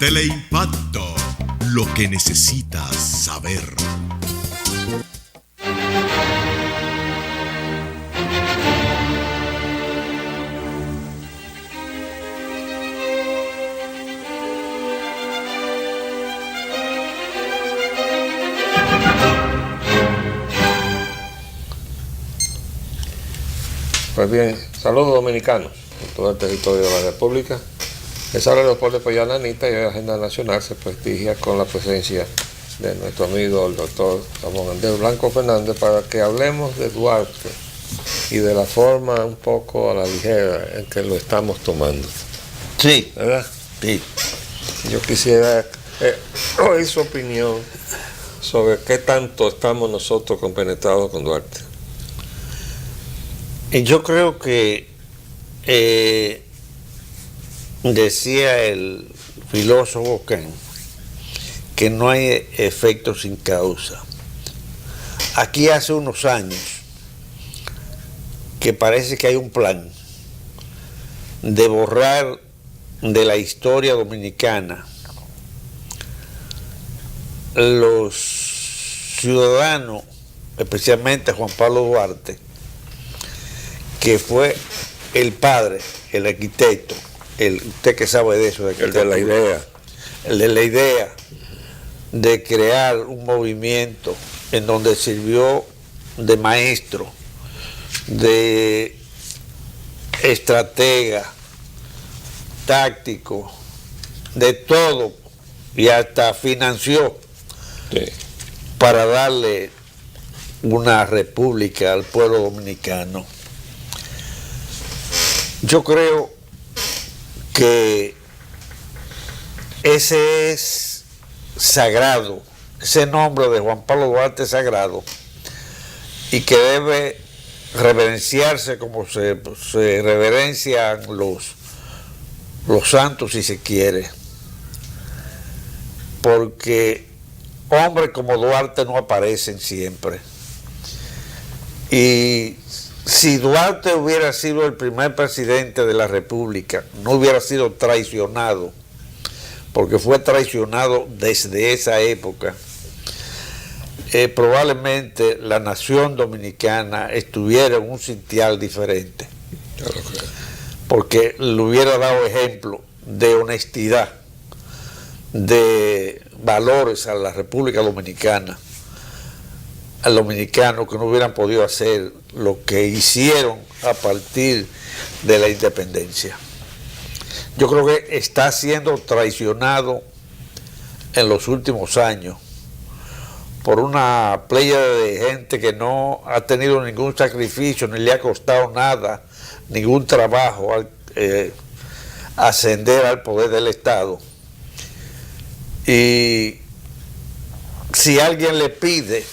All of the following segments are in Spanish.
Teleimpacto, lo que necesitas saber. Pues bien, saludos dominicanos en todo el territorio de la República. Les habla Leopoldo Payana Anita y hoy la agenda nacional se prestigia con la presencia de nuestro amigo el doctor Ramón Andrés Blanco Fernández para que hablemos de Duarte y de la forma un poco a la ligera en que lo estamos tomando. Sí, ¿Verdad? sí. Yo quisiera oír su opinión sobre qué tanto estamos nosotros compenetrados con Duarte. Y yo creo que decía el filósofo Kant que no hay efecto sin causa. Aquí hace unos años que parece que hay un plan de borrar de la historia dominicana los ciudadanos, especialmente Juan Pablo Duarte, que fue el padre, el arquitecto, usted que sabe de eso, El de la idea. el de la idea de crear un movimiento en donde sirvió de maestro, de estratega, táctico, de todo, y hasta financió para darle una república al pueblo dominicano. Yo creo que ese es sagrado, ese nombre de Juan Pablo Duarte es sagrado y que debe reverenciarse como se reverencian los santos, si se quiere, porque hombres como Duarte no aparecen siempre. Y si Duarte hubiera sido el primer presidente de la República, no hubiera sido traicionado, porque fue traicionado desde esa época, probablemente la nación dominicana estuviera en un sitial diferente, porque le hubiera dado ejemplo de honestidad, de valores a la República Dominicana, al dominicano, que no hubieran podido hacer lo que hicieron a partir de la independencia. Yo creo que está siendo traicionado en los últimos años por una playa de gente que no ha tenido ningún sacrificio, ni le ha costado nada, ningún trabajo ascender al poder del Estado. Y si alguien le pide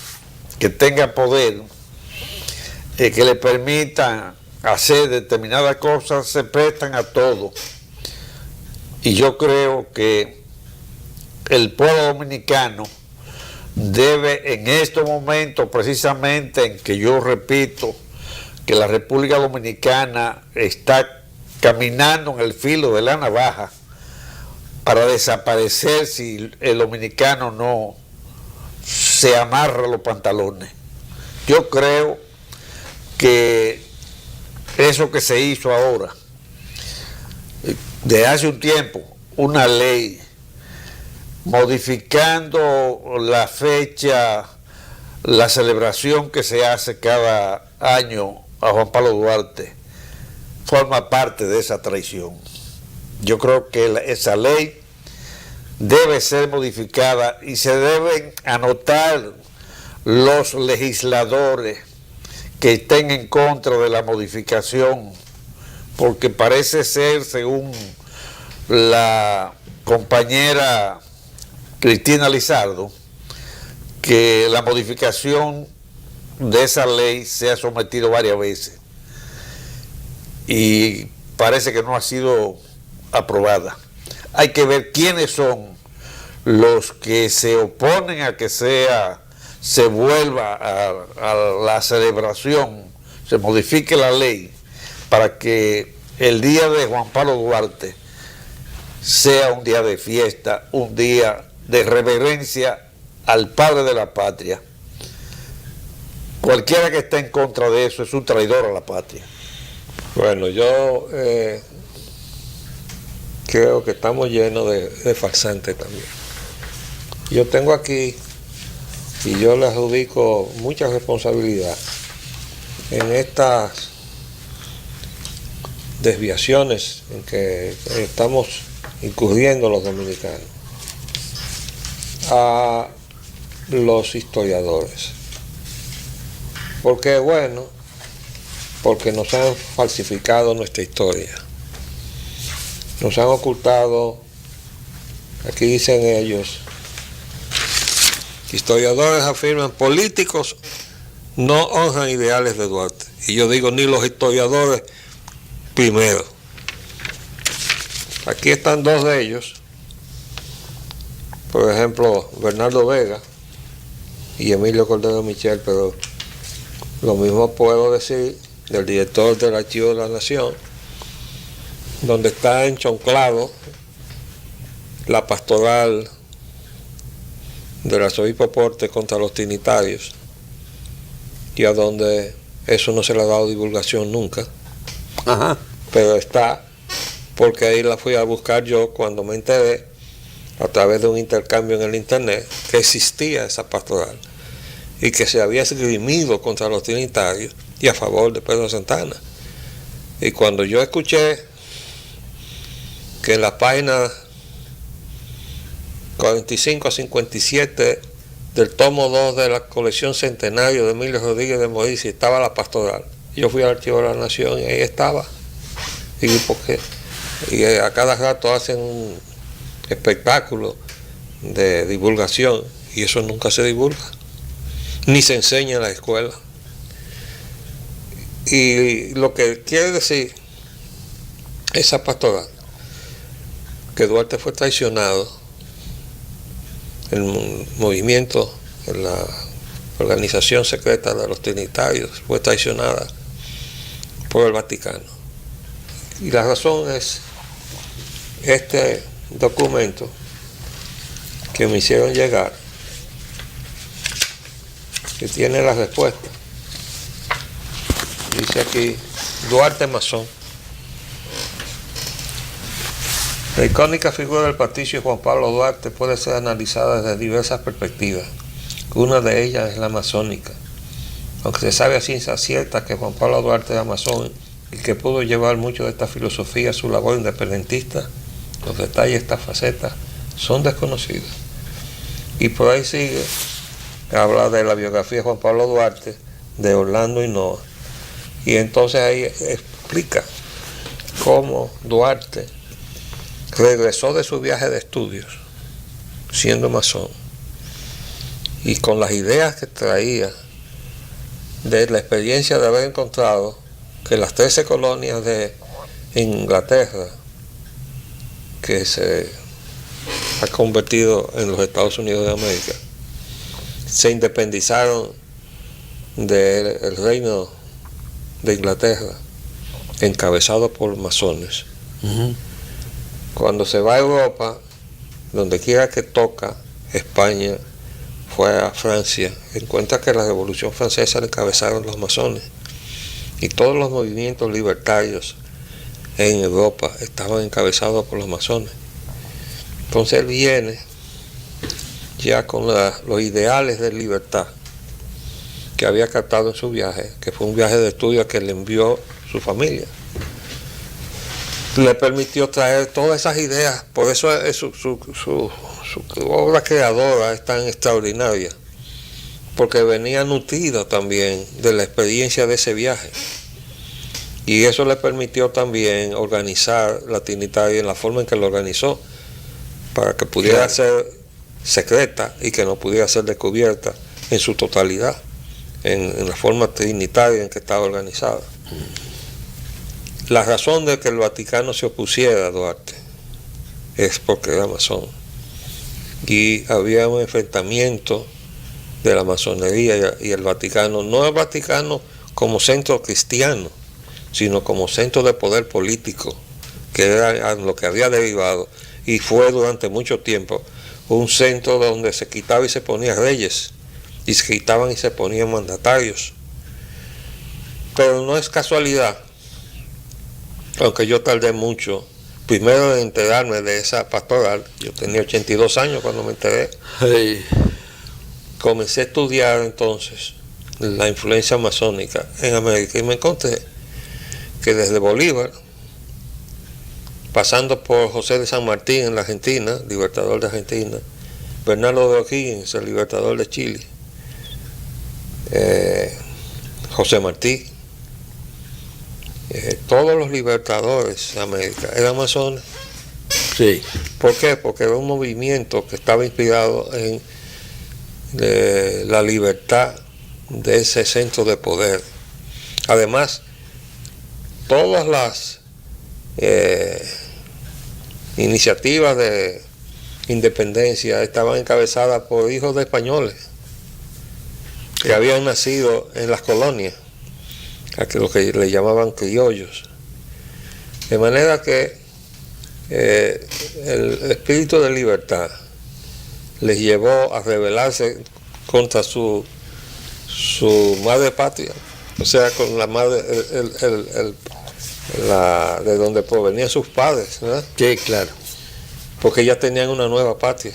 que tenga poder, que le permitan hacer determinadas cosas, se prestan a todo. Y yo creo que el pueblo dominicano debe en estos momentos, precisamente en que yo repito que la República Dominicana está caminando en el filo de la navaja para desaparecer si el dominicano no se amarra los pantalones. Yo creo que eso que se hizo ahora, de hace un tiempo, una ley modificando la fecha, la celebración que se hace cada año a Juan Pablo Duarte, forma parte de esa traición. Yo creo que esa ley debe ser modificada y se deben anotar los legisladores que estén en contra de la modificación, porque parece ser, según la compañera Cristina Lizardo, que la modificación de esa ley se ha sometido varias veces y parece que no ha sido aprobada. Hay que ver quiénes son los que se oponen a que se vuelva a la celebración, se modifique la ley para que el día de Juan Pablo Duarte sea un día de fiesta, un día de reverencia al padre de la patria. Cualquiera que esté en contra de eso es un traidor a la patria. Bueno, yo creo que estamos llenos de farsantes también. Yo tengo aquí, y yo le adjudico mucha responsabilidad en estas desviaciones en que estamos incurriendo los dominicanos, a los historiadores. Porque bueno, porque nos han falsificado nuestra historia, nos han ocultado, aquí dicen ellos, historiadores afirman, políticos no honran ideales de Duarte. Y yo digo, ni los historiadores primero. Aquí están dos de ellos, por ejemplo, Bernardo Vega y Emilio Cordero Michel, pero lo mismo puedo decir del director del Archivo de la Nación, donde está enchonclado la pastoral del arzobispo Porte contra los trinitarios, y a donde eso no se le ha dado divulgación nunca. Ajá. Pero está, porque ahí la fui a buscar yo cuando me enteré, a través de un intercambio en el internet, que existía esa pastoral y que se había esgrimido contra los trinitarios y a favor de Pedro Santana. Y cuando yo escuché que en la página 45 a 57 del tomo 2 de la colección Centenario de Emilio Rodríguez de Moisés estaba la pastoral, yo fui al Archivo de la Nación y ahí estaba. Y a cada rato hacen un espectáculo de divulgación y eso nunca se divulga, ni se enseña en la escuela. Y lo que quiere decir esa pastoral, que Duarte fue traicionado, el movimiento, la organización secreta de los trinitarios fue traicionada por el Vaticano. Y la razón es este documento que me hicieron llegar, que tiene la respuesta. Dice aquí, Duarte masón. La icónica figura del patricio Juan Pablo Duarte puede ser analizada desde diversas perspectivas. Una de ellas es la masónica. Aunque se sabe a ciencia cierta que Juan Pablo Duarte era masón y que pudo llevar mucho de esta filosofía a su labor independentista, los detalles de esta faceta son desconocidos. Y por ahí sigue, habla de la biografía de Juan Pablo Duarte, de Orlando Hinoa, y entonces ahí explica cómo Duarte regresó de su viaje de estudios siendo masón y con las ideas que traía de la experiencia de haber encontrado que las 13 colonias de Inglaterra, que se ha convertido en los Estados Unidos de América, se independizaron del reino de Inglaterra, encabezado por masones. Uh-huh. Cuando se va a Europa, donde quiera que toca, España, fue a Francia, encuentra que la Revolución Francesa la encabezaron los masones y todos los movimientos libertarios en Europa estaban encabezados por los masones. Entonces él viene ya con los ideales de libertad que había captado en su viaje, que fue un viaje de estudio que le envió su familia. Le permitió traer todas esas ideas, por eso es su obra creadora es tan extraordinaria, porque venía nutrida también de la experiencia de ese viaje, y eso le permitió también organizar la Trinitaria en la forma en que lo organizó, para que pudiera ser secreta y que no pudiera ser descubierta en su totalidad, en la forma trinitaria en que estaba organizada. La razón de que el Vaticano se opusiera a Duarte es porque era masón. Y había un enfrentamiento de la masonería y el Vaticano, no el Vaticano como centro cristiano, sino como centro de poder político, que era lo que había derivado y fue durante mucho tiempo un centro donde se quitaba y se ponía reyes, y se quitaban y se ponían mandatarios. Pero no es casualidad, aunque yo tardé mucho, primero en enterarme de esa pastoral. Yo tenía 82 años cuando me enteré. Hey. Comencé a estudiar entonces la influencia masónica en América y me encontré que desde Bolívar, pasando por José de San Martín en la Argentina, libertador de Argentina, Bernardo de O'Higgins, el libertador de Chile, José Martí, todos los libertadores de América eran masones. Sí. ¿Por qué? Porque era un movimiento que estaba inspirado en la libertad de ese centro de poder. Además, todas las iniciativas de independencia estaban encabezadas por hijos de españoles que habían nacido en las colonias, a lo que le llamaban criollos. De manera que el espíritu de libertad les llevó a rebelarse contra su madre patria, o sea, con la madre, de donde provenían sus padres, ¿verdad? Sí, claro. Porque ya tenían una nueva patria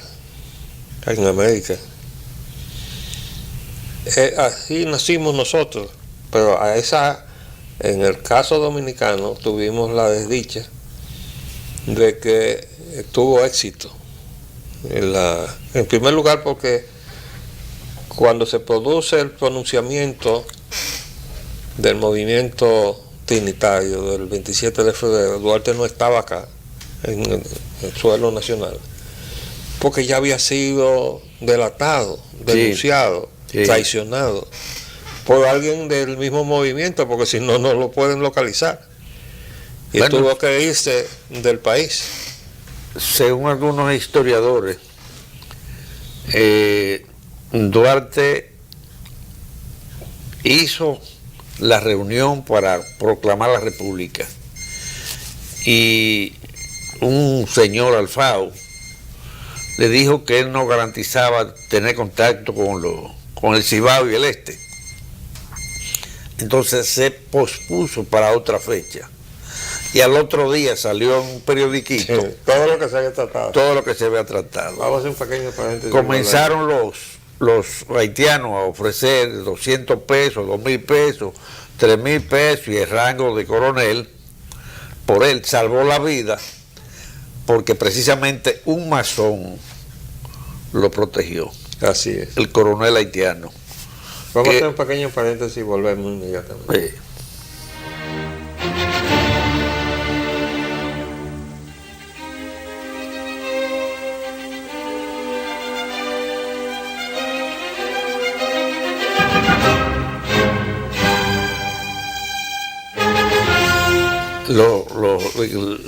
en América. Así nacimos nosotros, pero en el caso dominicano tuvimos la desdicha de que tuvo éxito. En primer lugar porque cuando se produce el pronunciamiento del movimiento trinitario del 27 de febrero, Duarte no estaba acá en el suelo nacional, porque ya había sido delatado, denunciado, sí, traicionado por alguien del mismo movimiento, porque si no, no lo pueden localizar. Y bueno, tuvo que irse del país. Según algunos historiadores, Duarte hizo la reunión para proclamar la República y un señor Alfao le dijo que él no garantizaba tener contacto con el Cibao y el Este. Entonces se pospuso para otra fecha. Y al otro día salió en un periodiquito. Sí, todo lo que se había tratado. Todo lo que se había tratado. Vamos a hacer un pequeño paréntesis. Comenzaron los haitianos a ofrecer 200 pesos, 2,000 pesos, 3,000 pesos y el rango de coronel. Por él salvó la vida porque precisamente un masón lo protegió. Así es. El coronel haitiano. Vamos a hacer un pequeño paréntesis y volvemos inmediatamente.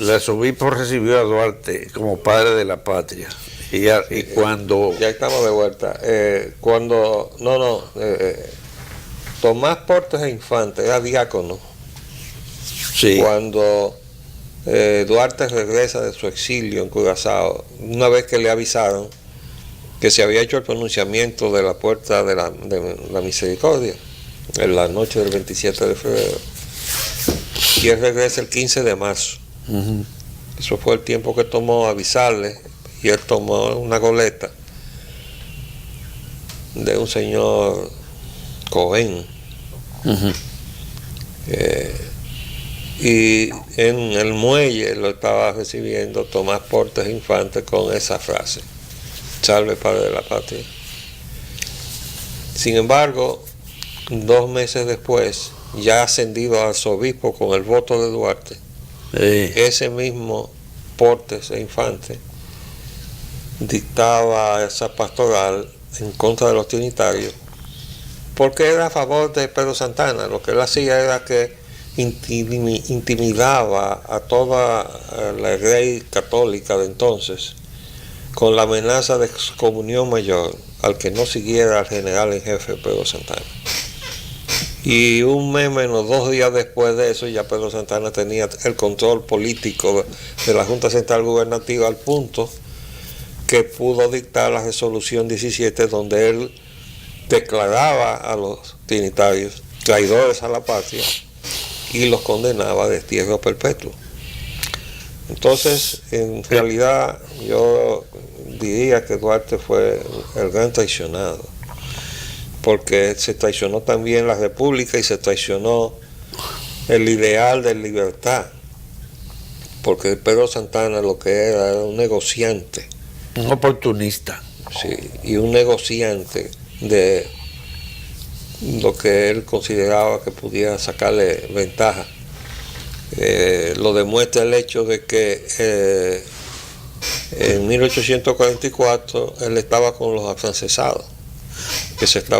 El arzobispo recibió a Duarte como padre de la patria. Y cuando... Ya estamos de vuelta. Tomás Portes e Infante era diácono. Sí. Cuando Duarte regresa de su exilio en Curazao, una vez que le avisaron que se había hecho el pronunciamiento de la puerta de la misericordia en la noche del 27 de febrero, y él regresa el 15 de marzo. Uh-huh. Eso fue el tiempo que tomó avisarle, y él tomó una goleta de un señor Cohen. Uh-huh. Y en el muelle lo estaba recibiendo Tomás Portes Infante con esa frase: salve padre de la patria. Sin embargo, 2 meses después, ya ascendido a arzobispo con el voto de Duarte, ese mismo Portes e Infante dictaba esa pastoral en contra de los trinitarios, porque era a favor de Pedro Santana. Lo que él hacía era que intimidaba a toda la Grey católica de entonces con la amenaza de excomunión mayor al que no siguiera al general en jefe Pedro Santana. Y un mes menos 2 días después de eso, ya Pedro Santana tenía el control político de la Junta Central Gubernativa al punto que pudo dictar la resolución 17, donde él declaraba a los trinitarios traidores a la patria y los condenaba a destierro perpetuo. Entonces, en realidad, yo diría que Duarte fue el gran traicionado, porque se traicionó también la República y se traicionó el ideal de libertad, porque Pedro Santana lo que era un negociante. Un oportunista. Sí, y un negociante de lo que él consideraba que pudiera sacarle ventaja. Lo demuestra el hecho de que en 1844 él estaba con los afrancesados.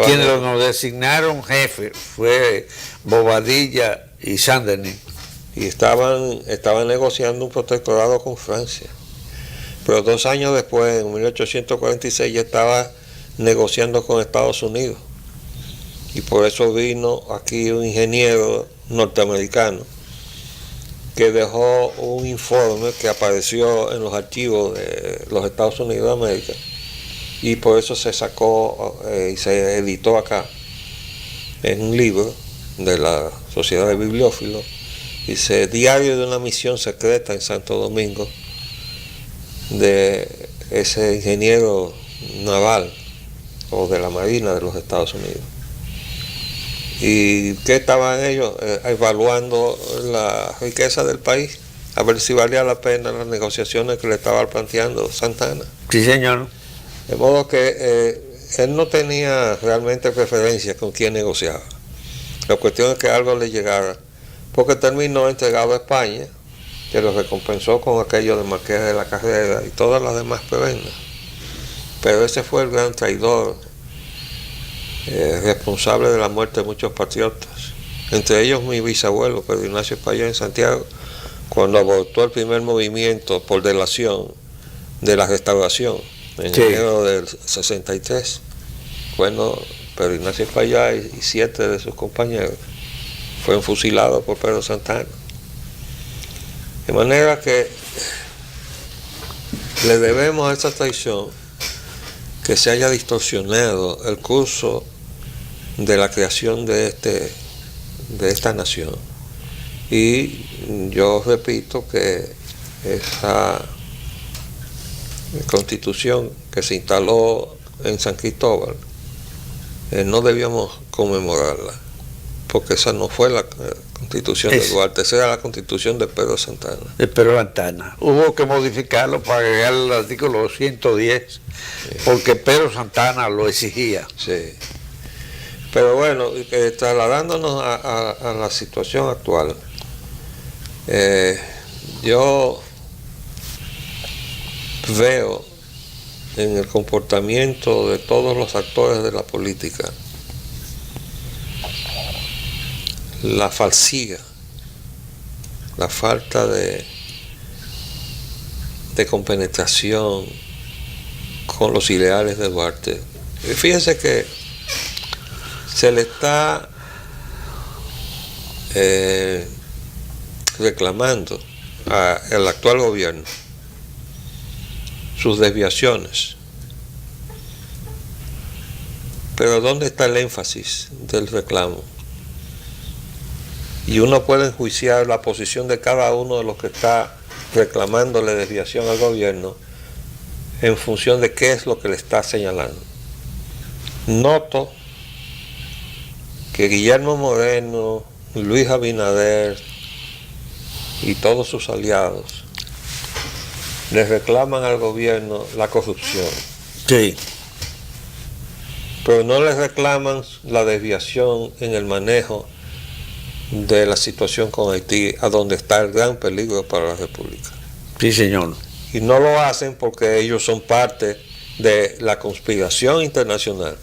Quienes nos designaron jefe fue Bobadilla y Saint-Denis. Y estaban negociando un protectorado con Francia. Pero 2 años después, en 1846, ya estaba negociando con Estados Unidos. Y por eso vino aquí un ingeniero norteamericano que dejó un informe que apareció en los archivos de los Estados Unidos de América, y por eso se sacó y se editó acá en un libro de la Sociedad de Bibliófilos. Dice: Diario de una misión secreta en Santo Domingo, de ese ingeniero naval o de la Marina de los Estados Unidos. ¿Y qué estaban ellos? Evaluando la riqueza del país, a ver si valía la pena las negociaciones que le estaba planteando Santana. Sí, señor. De modo que él no tenía realmente preferencia con quién negociaba. La cuestión es que algo le llegara, porque terminó entregado a España, que lo recompensó con aquello de Marqués de la Carrera y todas las demás prebendas. Pero ese fue el gran traidor, responsable de la muerte de muchos patriotas, entre ellos mi bisabuelo Pedro Ignacio Espaillat en Santiago, cuando abortó el primer movimiento por delación de la Restauración en enero del 63. Bueno, Pedro Ignacio Espaillat y 7 de sus compañeros fueron fusilados por Pedro Santana. De manera que le debemos a esta traición que se haya distorsionado el curso de la creación de esta nación. Y yo repito que esa constitución que se instaló en San Cristóbal no debíamos conmemorarla, porque esa no fue la constitución de Duarte, esa era la constitución de Pedro Santana. De Pedro Santana. Hubo que modificarlo para agregar el artículo 110, sí, porque Pedro Santana lo exigía. Sí. Pero bueno, trasladándonos a la situación actual, yo veo en el comportamiento de todos los actores de la política la falsía, la falta de compenetración con los ideales de Duarte. Y fíjense que se le está reclamando al actual gobierno sus desviaciones. Pero ¿dónde está el énfasis del reclamo? Y uno puede enjuiciar la posición de cada uno de los que está reclamándole desviación al gobierno en función de qué es lo que le está señalando. Noto que Guillermo Moreno, Luis Abinader y todos sus aliados le reclaman al gobierno la corrupción. Sí. Pero no les reclaman la desviación en el manejo de la situación con Haití, a donde está el gran peligro para la República. Sí, señor. Y no lo hacen porque ellos son parte de la conspiración internacional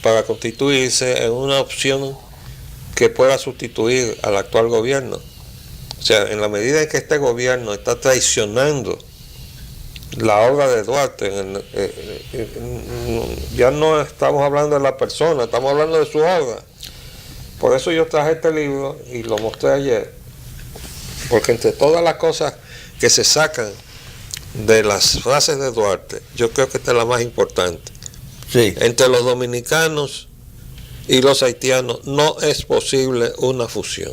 para constituirse en una opción que pueda sustituir al actual gobierno. O sea, en la medida en que este gobierno está traicionando la obra de Duarte, ya no estamos hablando de la persona, estamos hablando de su obra. Por eso yo traje este libro y lo mostré ayer, porque entre todas las cosas que se sacan de las frases de Duarte, yo creo que esta es la más importante. Sí. Entre los dominicanos y los haitianos no es posible una fusión.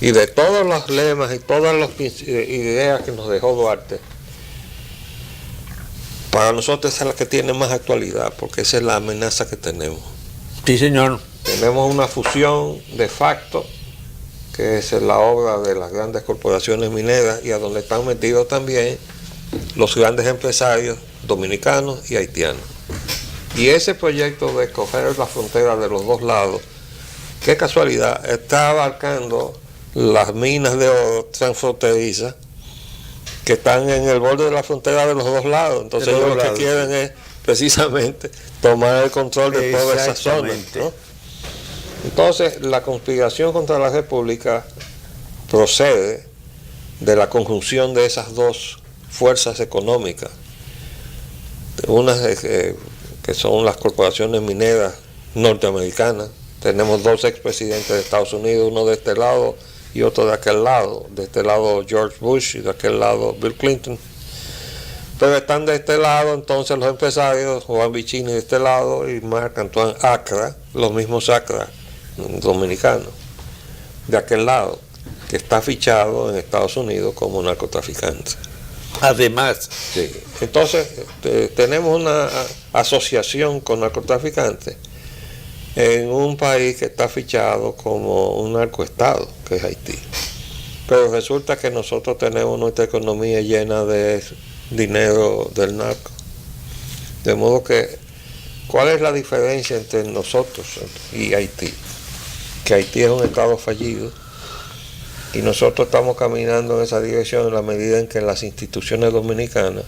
Y de todos los lemas y todas las ideas que nos dejó Duarte, para nosotros esa es la que tiene más actualidad, porque esa es la amenaza que tenemos. Sí, señor. Tenemos una fusión de facto, que es la obra de las grandes corporaciones mineras y a donde están metidos también los grandes empresarios dominicanos y haitianos. Y ese proyecto de coger la frontera de los dos lados, qué casualidad, está abarcando las minas de oro transfronterizas que están en el borde de la frontera de los dos lados. Entonces ellos lo que quieren es precisamente tomar el control de toda esa zona, ¿no? Entonces la conspiración contra la República procede de la conjunción de esas dos fuerzas económicas, unas que son las corporaciones mineras norteamericanas. Tenemos dos expresidentes de Estados Unidos, uno de este lado y otro de aquel lado. De este lado George Bush y de aquel lado Bill Clinton. Pero están de este lado entonces los empresarios, Juan Vicini de este lado y Marc Antoine Acra, los mismos Acra dominicanos, de aquel lado, que está fichado en Estados Unidos como narcotraficante. Además, sí. Entonces tenemos una asociación con narcotraficantes en un país que está fichado como un narcoestado, que es Haití. Pero resulta que nosotros tenemos nuestra economía llena de dinero del narco. De modo que, ¿cuál es la diferencia entre nosotros y Haití? Que Haití es un estado fallido y nosotros estamos caminando en esa dirección en la medida en que las instituciones dominicanas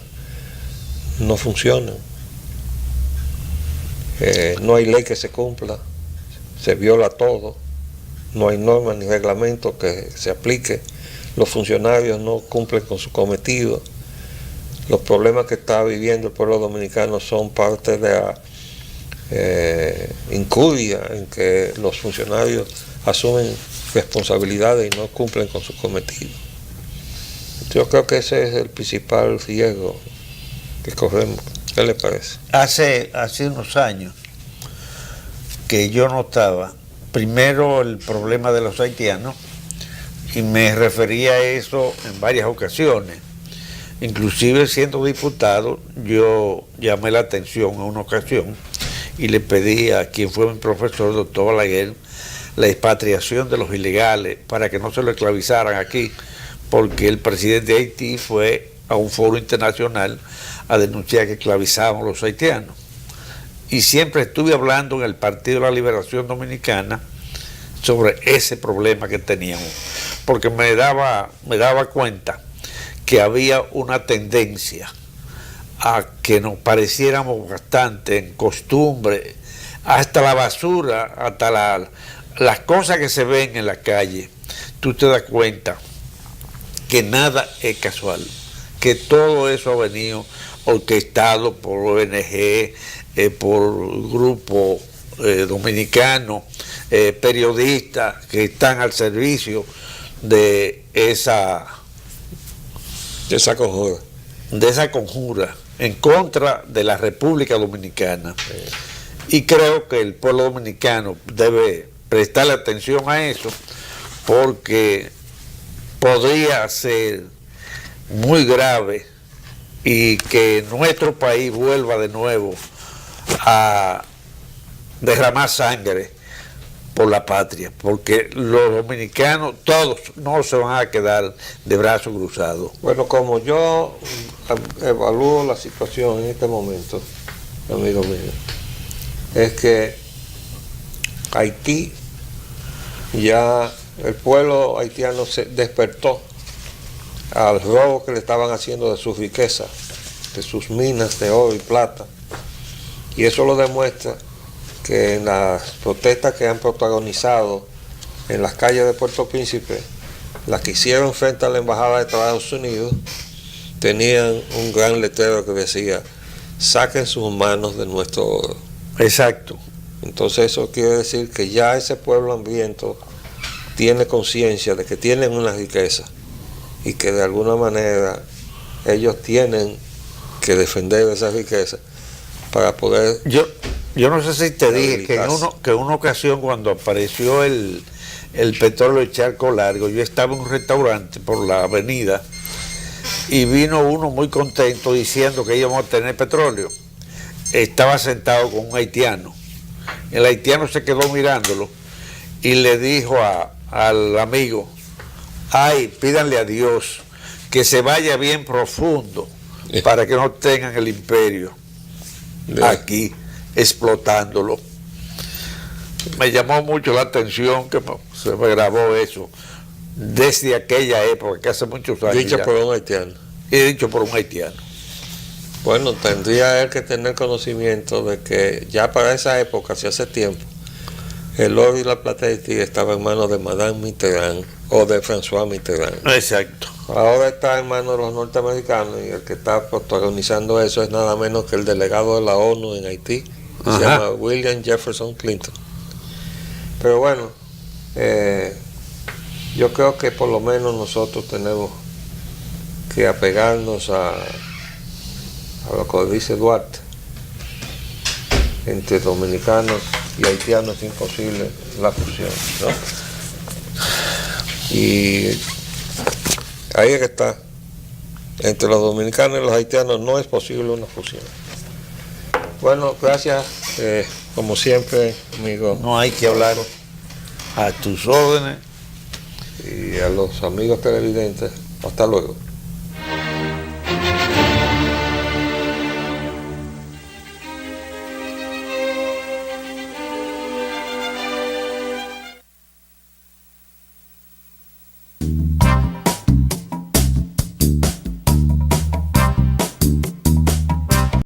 no funcionan. No hay ley que se cumpla, se viola todo, no hay normas ni reglamentos que se aplique, los funcionarios no cumplen con su cometido. Los problemas que está viviendo el pueblo dominicano son parte de la incuria en que los funcionarios asumen responsabilidades y no cumplen con su cometido. Yo creo que ese es el principal riesgo que corremos. ¿Qué le parece? hace unos años que yo notaba primero el problema de los haitianos y me refería a eso en varias ocasiones. Inclusive siendo diputado, yo llamé la atención en una ocasión y le pedí a quien fue mi profesor, el doctor Balaguer, la expatriación de los ilegales para que no se lo esclavizaran aquí, porque el presidente de Haití fue a un foro internacional a denunciar que esclavizaban a los haitianos. Y siempre estuve hablando en el Partido de la Liberación Dominicana sobre ese problema que teníamos, porque me daba cuenta que había una tendencia a que nos pareciéramos bastante en costumbre, hasta la basura, hasta las cosas que se ven en la calle. Tú te das cuenta que nada es casual, que todo eso ha venido orquestado por ONG, por grupos dominicanos, periodistas que están al servicio de esa conjura en contra de la República Dominicana. Y creo que el pueblo dominicano debe prestarle atención a eso, porque podría ser muy grave y que nuestro país vuelva de nuevo a derramar sangre por la patria, porque los dominicanos todos no se van a quedar de brazos cruzados. Bueno, como yo evalúo la situación en este momento, amigo mío, es que Haití, ya el pueblo haitiano se despertó al robo que le estaban haciendo de sus riquezas, de sus minas de oro y plata, y eso lo demuestra que en las protestas que han protagonizado en las calles de Puerto Príncipe, las que hicieron frente a la Embajada de Estados Unidos, tenían un gran letrero que decía: saquen sus manos de nuestro oro. Exacto. Entonces eso quiere decir que ya ese pueblo hambriento tiene conciencia de que tienen una riqueza y que de alguna manera ellos tienen que defender esa riqueza para poder... Yo no sé si te dije que en una ocasión cuando apareció el petróleo de Charco Largo, yo estaba en un restaurante por la avenida y vino uno muy contento diciendo que íbamos a tener petróleo. Estaba sentado con un haitiano. El haitiano se quedó mirándolo y le dijo al amigo: ay, pídanle a Dios que se vaya bien profundo para que no tengan el imperio aquí explotándolo. Me llamó mucho la atención que se me grabó eso desde aquella época, que hace muchos años. Dicho por un haitiano. Y dicho por un haitiano. Bueno, tendría él que tener conocimiento de que ya para esa época, hace tiempo, el oro y la plata de Haití estaban en manos de Madame Mitterrand o de François Mitterrand. Exacto. Ahora está en manos de los norteamericanos y el que está protagonizando eso es nada menos que el delegado de la ONU en Haití, que se llama William Jefferson Clinton. Pero bueno, yo creo que por lo menos nosotros tenemos que apegarnos a lo que dice Duarte. Entre dominicanos y haitianos es imposible la fusión, ¿no? Y ahí es que está. Entre los dominicanos y los haitianos no es posible una fusión. Bueno, gracias, como siempre, amigo. No hay que hablar, a tus órdenes. Y a los amigos televidentes, hasta luego.